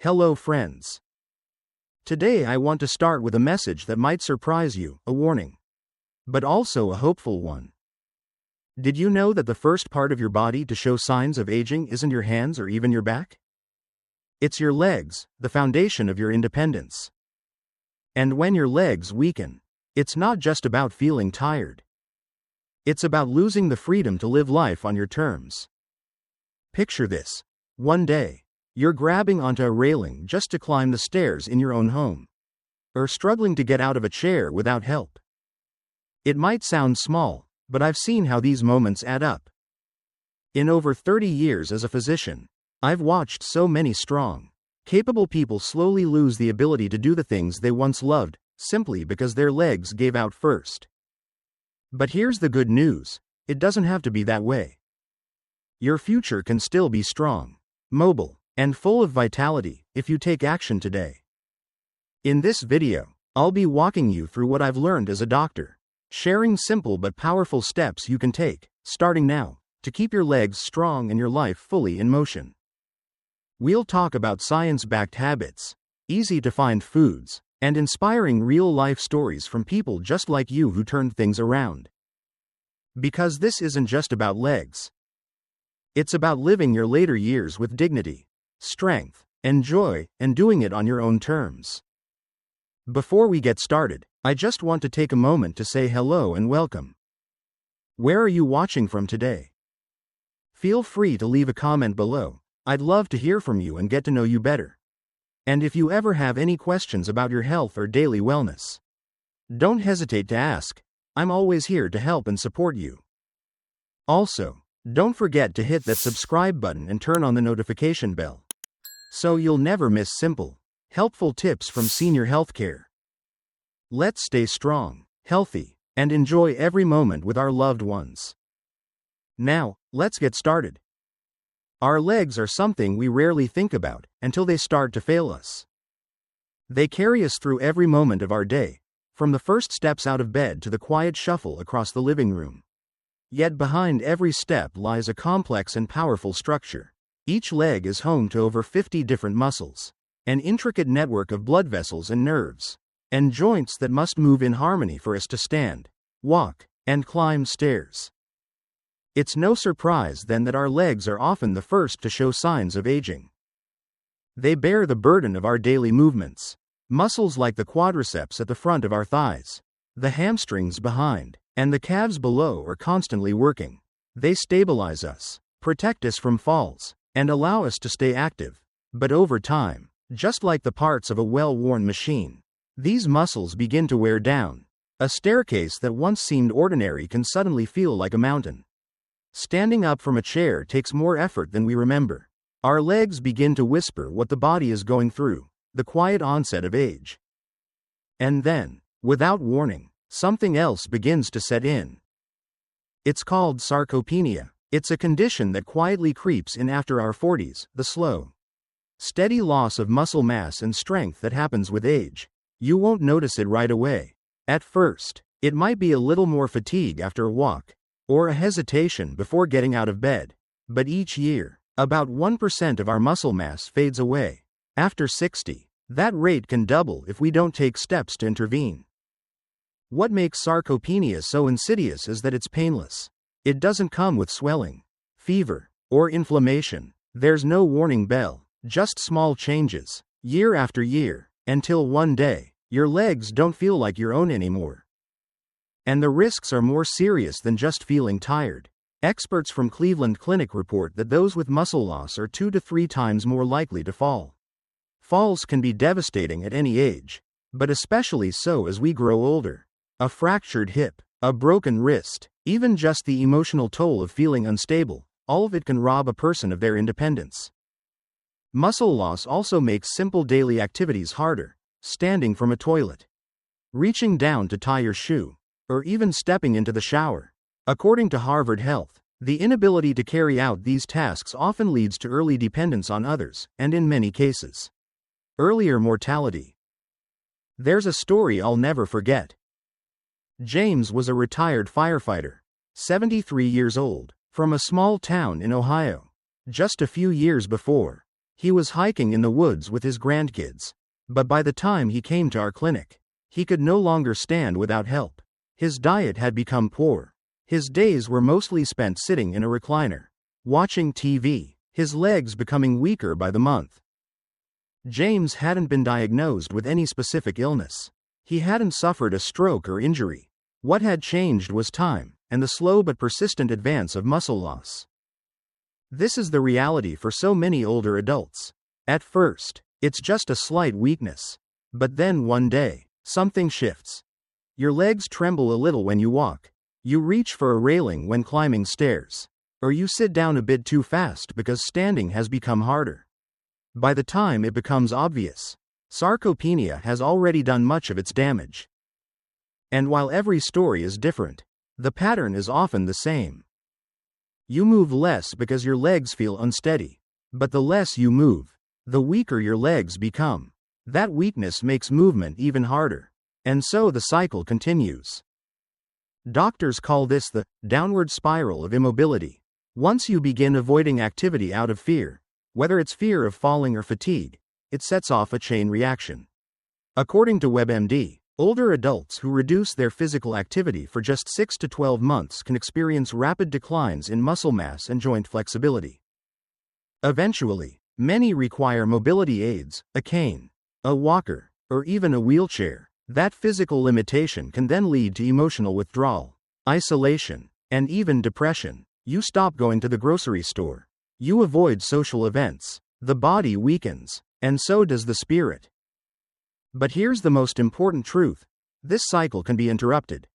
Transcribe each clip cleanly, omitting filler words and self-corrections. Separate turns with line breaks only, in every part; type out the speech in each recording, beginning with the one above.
Hello friends. Today I want to start with a message that might surprise you, a warning. But also a hopeful one. Did you know that the first part of your body to show signs of aging isn't your hands or even your back? It's your legs, the foundation of your independence. And when your legs weaken, it's not just about feeling tired. It's about losing the freedom to live life on your terms. Picture this. One day, you're grabbing onto a railing just to climb the stairs in your own home. Or struggling to get out of a chair without help. It might sound small, but I've seen how these moments add up. In over 30 years as a physician, I've watched so many strong, capable people slowly lose the ability to do the things they once loved, simply because their legs gave out first. But here's the good news, it doesn't have to be that way. Your future can still be strong, mobile, and full of vitality if you take action today. In this video, I'll be walking you through what I've learned as a doctor, sharing simple but powerful steps you can take, starting now, to keep your legs strong and your life fully in motion. We'll talk about science-backed habits, easy-to-find foods, and inspiring real-life stories from people just like you who turned things around. Because this isn't just about legs. It's about living your later years with dignity, strength, and joy, and doing it on your own terms. Before we get started, I just want to take a moment to say hello and welcome. Where are you watching from today? Feel free to leave a comment below. I'd love to hear from you and get to know you better. And if you ever have any questions about your health or daily wellness, don't hesitate to ask. I'm always here to help and support you. Also, don't forget to hit that subscribe button and turn on the notification bell, so you'll never miss simple, helpful tips from senior healthcare. Let's stay strong, healthy, and enjoy every moment with our loved ones. Now, let's get started. Our legs are something we rarely think about until they start to fail us. They carry us through every moment of our day, from the first steps out of bed to the quiet shuffle across the living room. Yet behind every step lies a complex and powerful structure. Each leg is home to over 50 different muscles, an intricate network of blood vessels and nerves, and joints that must move in harmony for us to stand, walk, and climb stairs. It's no surprise then that our legs are often the first to show signs of aging. They bear the burden of our daily movements. Muscles like the quadriceps at the front of our thighs, the hamstrings behind, and the calves below are constantly working. They stabilize us, protect us from falls, and allow us to stay active. But over time, just like the parts of a well-worn machine, these muscles begin to wear down. A staircase that once seemed ordinary can suddenly feel like a mountain. Standing up from a chair takes more effort than we remember. Our legs begin to whisper what the body is going through, the quiet onset of age. And then, without warning, something else begins to set in. It's called sarcopenia. It's a condition that quietly creeps in after our 40s, the slow, steady loss of muscle mass and strength that happens with age. You won't notice it right away. At first, it might be a little more fatigue after a walk, or a hesitation before getting out of bed. But each year, about 1% of our muscle mass fades away. After 60, that rate can double if we don't take steps to intervene. What makes sarcopenia so insidious is that it's painless. It doesn't come with swelling, fever, or inflammation. There's no warning bell, just small changes, year after year, until one day, your legs don't feel like your own anymore. And the risks are more serious than just feeling tired. Experts from Cleveland Clinic report that those with muscle loss are 2 to 3 times more likely to fall. Falls can be devastating at any age, but especially so as we grow older. A fractured hip, a broken wrist, even just the emotional toll of feeling unstable, all of it can rob a person of their independence. Muscle loss also makes simple daily activities harder, standing from a toilet, reaching down to tie your shoe, or even stepping into the shower. According to Harvard Health, the inability to carry out these tasks often leads to early dependence on others, and in many cases, earlier mortality. There's a story I'll never forget. James was a retired firefighter, 73 years old, from a small town in Ohio. Just a few years before, He was hiking in the woods with his grandkids. But by the time he came to our clinic, he could no longer stand without help. His diet had become poor. His days were mostly spent sitting in a recliner, watching TV, his legs becoming weaker by the month. James hadn't been diagnosed with any specific illness. He hadn't suffered a stroke or injury. What had changed was time, and the slow but persistent advance of muscle loss. This is the reality for so many older adults. At first, it's just a slight weakness. But then one day, something shifts. Your legs tremble a little when you walk. You reach for a railing when climbing stairs. Or you sit down a bit too fast because standing has become harder. By the time it becomes obvious, sarcopenia has already done much of its damage. And while every story is different, the pattern is often the same. You move less because your legs feel unsteady. But the less you move, the weaker your legs become. That weakness makes movement even harder. And so the cycle continues. Doctors call this the downward spiral of immobility. Once you begin avoiding activity out of fear, whether it's fear of falling or fatigue, it sets off a chain reaction. According to WebMD, older adults who reduce their physical activity for just 6 to 12 months can experience rapid declines in muscle mass and joint flexibility. Eventually, many require mobility aids, a cane, a walker, or even a wheelchair. That physical limitation can then lead to emotional withdrawal, isolation, and even depression. You stop going to the grocery store. You avoid social events. The body weakens, and so does the spirit. But here's the most important truth. This cycle can be interrupted.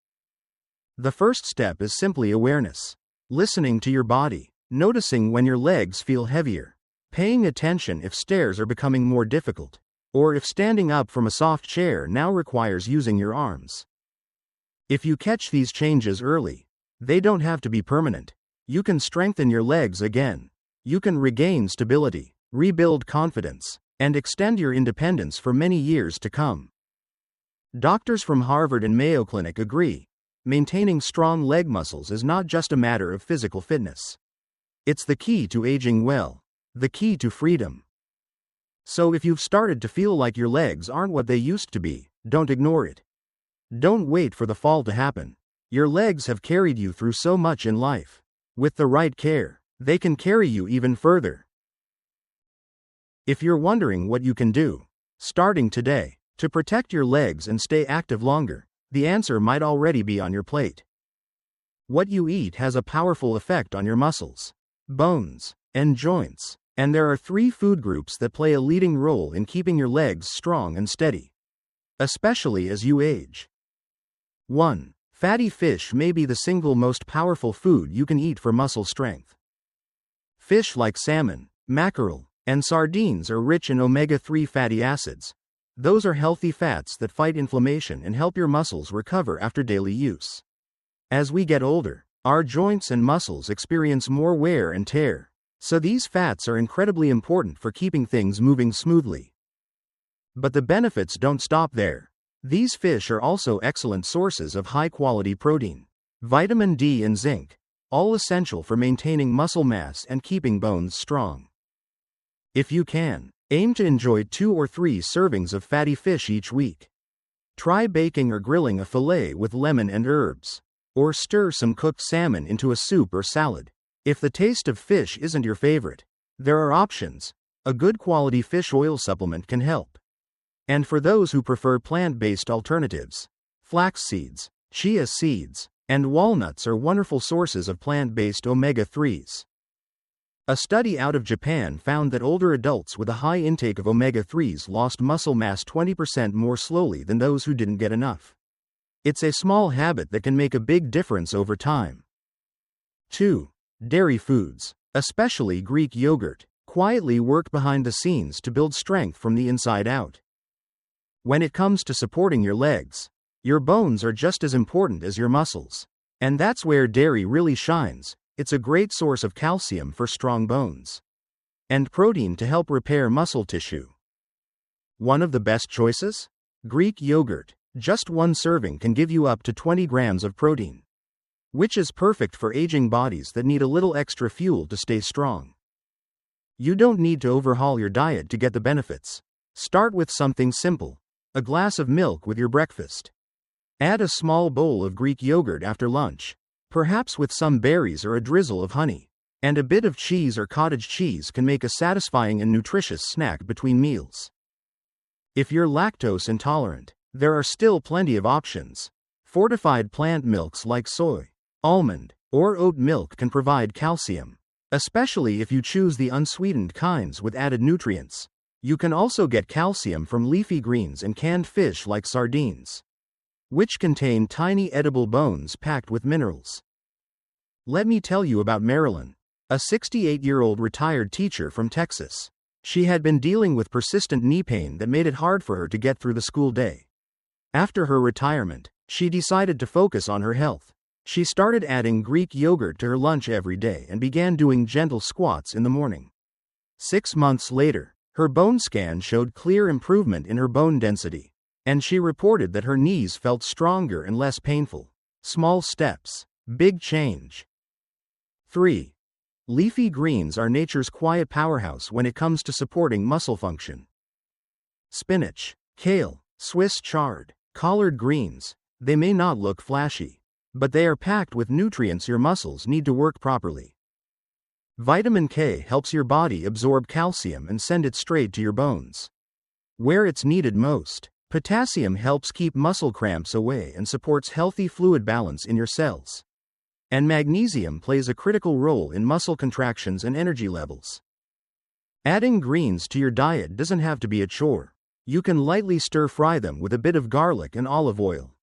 The first step is simply awareness. Listening to your body, noticing when your legs feel heavier, paying attention if stairs are becoming more difficult, or if standing up from a soft chair now requires using your arms. If you catch these changes early, they don't have to be permanent. You can strengthen your legs again. You can regain stability, rebuild confidence, and extend your independence for many years to come. Doctors from Harvard and Mayo Clinic agree. Maintaining strong leg muscles is not just a matter of physical fitness. It's the key to aging well, the key to freedom. So if you've started to feel like your legs aren't what they used to be, don't ignore it. Don't wait for the fall to happen. Your legs have carried you through so much in life. With the right care, they can carry you even further. If you're wondering what you can do, starting today, to protect your legs and stay active longer, the answer might already be on your plate. What you eat has a powerful effect on your muscles, bones, and joints, and there are 3 food groups that play a leading role in keeping your legs strong and steady, especially as you age. 1. Fatty fish may be the single most powerful food you can eat for muscle strength. Fish like salmon, mackerel, and sardines are rich in omega-3 fatty acids. Those are healthy fats that fight inflammation and help your muscles recover after daily use. As we get older, our joints and muscles experience more wear and tear, so these fats are incredibly important for keeping things moving smoothly. But the benefits don't stop there. These fish are also excellent sources of high-quality protein, vitamin D and zinc, all essential for maintaining muscle mass and keeping bones strong. If you can, aim to enjoy 2 or 3 servings of fatty fish each week. Try baking or grilling a fillet with lemon and herbs, or stir some cooked salmon into a soup or salad. If the taste of fish isn't your favorite, there are options. A good quality fish oil supplement can help. And for those who prefer plant-based alternatives, flax seeds, chia seeds, and walnuts are wonderful sources of plant-based omega-3s. A study out of Japan found that older adults with a high intake of omega-3s lost muscle mass 20% more slowly than those who didn't get enough. It's a small habit that can make a big difference over time. 2. Dairy foods, especially Greek yogurt, quietly work behind the scenes to build strength from the inside out. When it comes to supporting your legs, your bones are just as important as your muscles. And that's where dairy really shines. It's a great source of calcium for strong bones, and protein to help repair muscle tissue. One of the best choices? Greek yogurt. Just 1 serving can give you up to 20 grams of protein, which is perfect for aging bodies that need a little extra fuel to stay strong. You don't need to overhaul your diet to get the benefits. Start with something simple: a glass of milk with your breakfast. Add a small bowl of Greek yogurt after lunch, perhaps with some berries or a drizzle of honey. And a bit of cheese or cottage cheese can make a satisfying and nutritious snack between meals. If you're lactose intolerant, there are still plenty of options. Fortified plant milks like soy, almond, or oat milk can provide calcium, especially if you choose the unsweetened kinds with added nutrients. You can also get calcium from leafy greens and canned fish like sardines, which contain tiny edible bones packed with minerals. Let me tell you about Marilyn, a 68-year-old retired teacher from Texas. She had been dealing with persistent knee pain that made it hard for her to get through the school day. After her retirement, she decided to focus on her health. She started adding Greek yogurt to her lunch every day and began doing gentle squats in the morning. 6 months later, her bone scan showed clear improvement in her bone density, and she reported that her knees felt stronger and less painful. Small steps, big change. 3. Leafy greens are nature's quiet powerhouse when it comes to supporting muscle function. Spinach, kale, Swiss chard, collard greens, they may not look flashy, but they are packed with nutrients your muscles need to work properly. Vitamin K helps your body absorb calcium and send it straight to your bones, where it's needed most. Potassium helps keep muscle cramps away and supports healthy fluid balance in your cells. And magnesium plays a critical role in muscle contractions and energy levels. Adding greens to your diet doesn't have to be a chore. You can lightly stir-fry them with a bit of garlic and olive oil,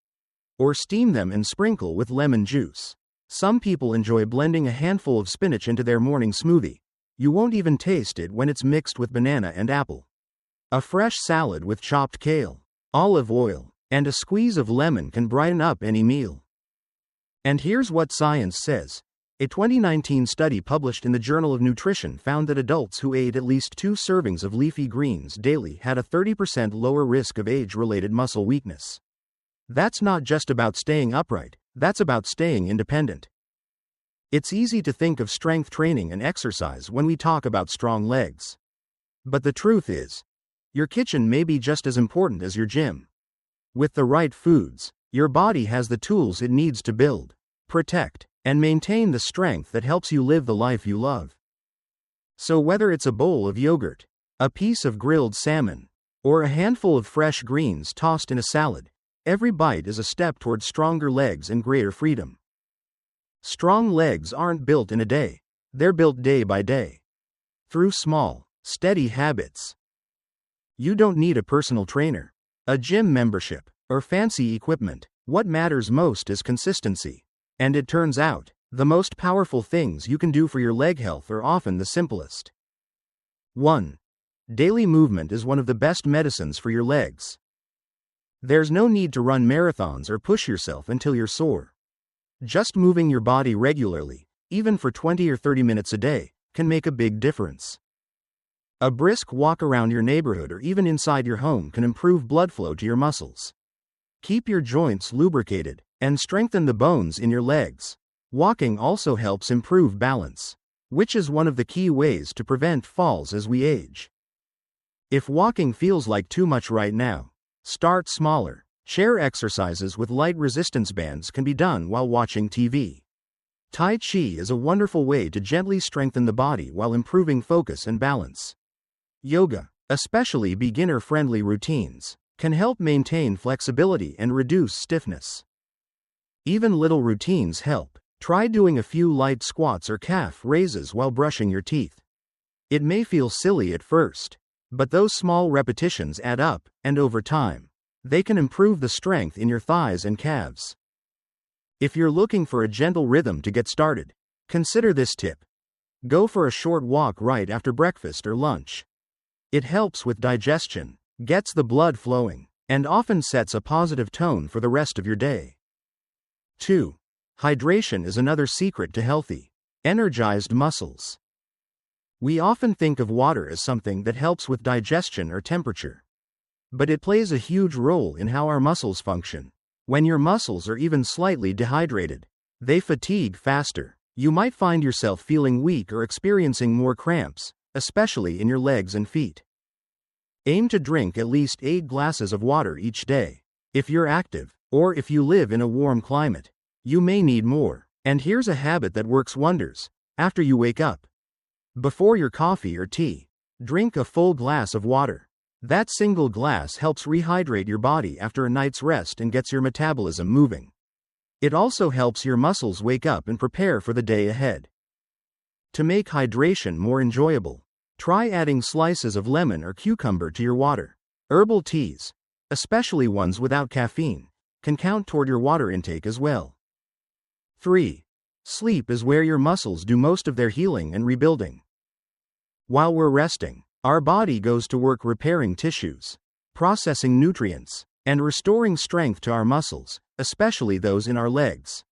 or steam them and sprinkle with lemon juice. Some people enjoy blending a handful of spinach into their morning smoothie. You won't even taste it when it's mixed with banana and apple. A fresh salad with chopped kale, olive oil, and a squeeze of lemon can brighten up any meal. And here's what science says. A 2019 study published in the Journal of Nutrition found that adults who ate at least 2 servings of leafy greens daily had a 30% lower risk of age-related muscle weakness. That's not just about staying upright, that's about staying independent. It's easy to think of strength training and exercise when we talk about strong legs. But the truth is, your kitchen may be just as important as your gym. With the right foods, your body has the tools it needs to build, protect, and maintain the strength that helps you live the life you love. So whether it's a bowl of yogurt, a piece of grilled salmon, or a handful of fresh greens tossed in a salad, every bite is a step towards stronger legs and greater freedom. Strong legs aren't built in a day, they're built day by day, through small, steady habits. You don't need a personal trainer, a gym membership, or fancy equipment. What matters most is consistency. And it turns out, the most powerful things you can do for your leg health are often the simplest. 1. Daily movement is one of the best medicines for your legs. There's no need to run marathons or push yourself until you're sore. Just moving your body regularly, even for 20 or 30 minutes a day, can make a big difference. A brisk walk around your neighborhood or even inside your home can improve blood flow to your muscles, keep your joints lubricated, and strengthen the bones in your legs. Walking also helps improve balance, which is one of the key ways to prevent falls as we age. If walking feels like too much right now, start smaller. Chair exercises with light resistance bands can be done while watching TV. Tai Chi is a wonderful way to gently strengthen the body while improving focus and balance. Yoga, especially beginner-friendly routines, can help maintain flexibility and reduce stiffness. Even little routines help. Try doing a few light squats or calf raises while brushing your teeth. It may feel silly at first, but those small repetitions add up, and over time, they can improve the strength in your thighs and calves. If you're looking for a gentle rhythm to get started, consider this tip. Go for a short walk right after breakfast or lunch. It helps with digestion, gets the blood flowing, and often sets a positive tone for the rest of your day. 2. Hydration is another secret to healthy, energized muscles. We often think of water as something that helps with digestion or temperature, but it plays a huge role in how our muscles function. When your muscles are even slightly dehydrated, they fatigue faster. You might find yourself feeling weak or experiencing more cramps, especially in your legs and feet. Aim to drink at least 8 glasses of water each day. If you're active, or if you live in a warm climate, you may need more. And here's a habit that works wonders. After you wake up, before your coffee or tea, drink a full glass of water. That single glass helps rehydrate your body after a night's rest and gets your metabolism moving. It also helps your muscles wake up and prepare for the day ahead. To make hydration more enjoyable, try adding slices of lemon or cucumber to your water. Herbal teas, especially ones without caffeine, can count toward your water intake as well. 3. Sleep is where your muscles do most of their healing and rebuilding. While we're resting, our body goes to work repairing tissues, processing nutrients, and restoring strength to our muscles, especially those in our legs,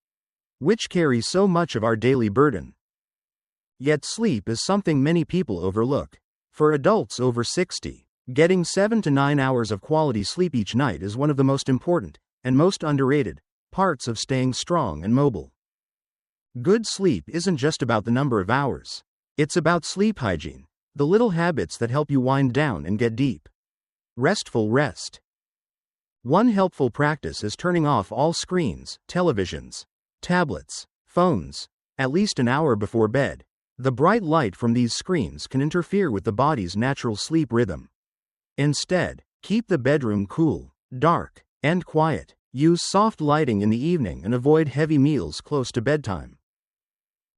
which carry so much of our daily burden. Yet sleep is something many people overlook. For adults over 60, getting 7 to 9 hours of quality sleep each night is one of the most important, and most underrated, parts of staying strong and mobile. Good sleep isn't just about the number of hours. It's about sleep hygiene, the little habits that help you wind down and get deep, restful rest. One helpful practice is turning off all screens, televisions, tablets, phones, at least an hour before bed. The bright light from these screens can interfere with the body's natural sleep rhythm. Instead, keep the bedroom cool, dark, and quiet. Use soft lighting in the evening and avoid heavy meals close to bedtime.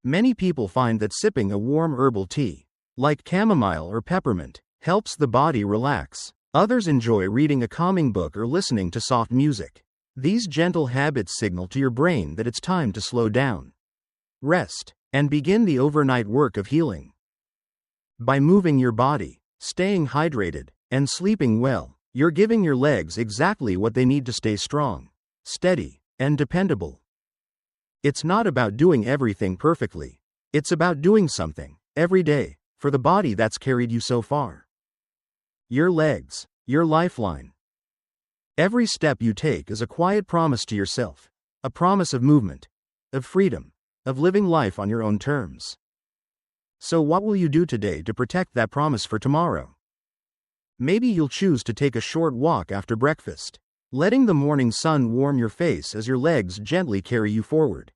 Many people find that sipping a warm herbal tea, like chamomile or peppermint, helps the body relax. Others enjoy reading a calming book or listening to soft music. These gentle habits signal to your brain that it's time to slow down, rest, and begin the overnight work of healing. By moving your body, staying hydrated, and sleeping well, you're giving your legs exactly what they need to stay strong, steady, and dependable. It's not about doing everything perfectly. It's about doing something, every day, for the body that's carried you so far. Your legs, your lifeline. Every step you take is a quiet promise to yourself, a promise of movement, of freedom, of living life on your own terms. So what will you do today to protect that promise for tomorrow? Maybe you'll choose to take a short walk after breakfast, letting the morning sun warm your face as your legs gently carry you forward.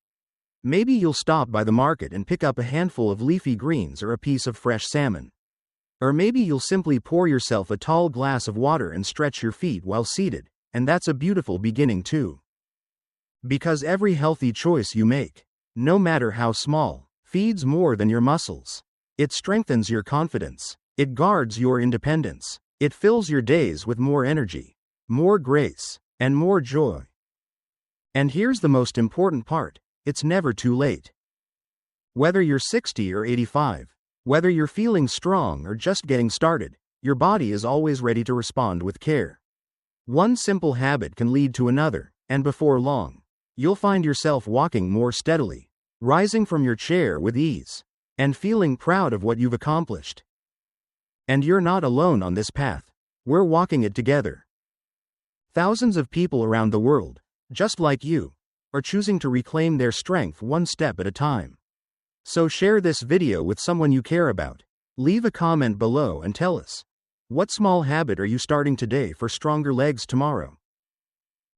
Maybe you'll stop by the market and pick up a handful of leafy greens or a piece of fresh salmon. Or maybe you'll simply pour yourself a tall glass of water and stretch your feet while seated, and that's a beautiful beginning too. Because every healthy choice you make, no matter how small, feeds more than your muscles. It strengthens your confidence. It guards your independence. It fills your days with more energy, more grace, and more joy. And here's the most important part. It's never too late. Whether you're 60 or 85, whether you're feeling strong or just getting started, your body is always ready to respond with care. One simple habit can lead to another, and before long, you'll find yourself walking more steadily, rising from your chair with ease, and feeling proud of what you've accomplished. And you're not alone on this path. We're walking it together. Thousands of people around the world, just like you, are choosing to reclaim their strength one step at a time. So share this video with someone you care about. Leave a comment below and tell us, what small habit are you starting today for stronger legs tomorrow?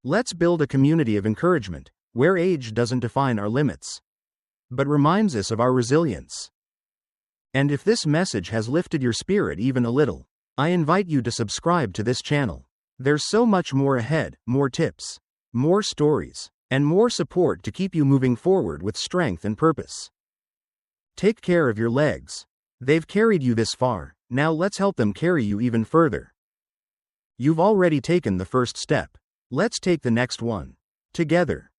Let's build a community of encouragement, where age doesn't define our limits, but reminds us of our resilience. And if this message has lifted your spirit even a little, I invite you to subscribe to this channel. There's so much more ahead, more tips, more stories, and more support to keep you moving forward with strength and purpose. Take care of your legs. They've carried you this far, now let's help them carry you even further. You've already taken the first step. Let's take the next one, together.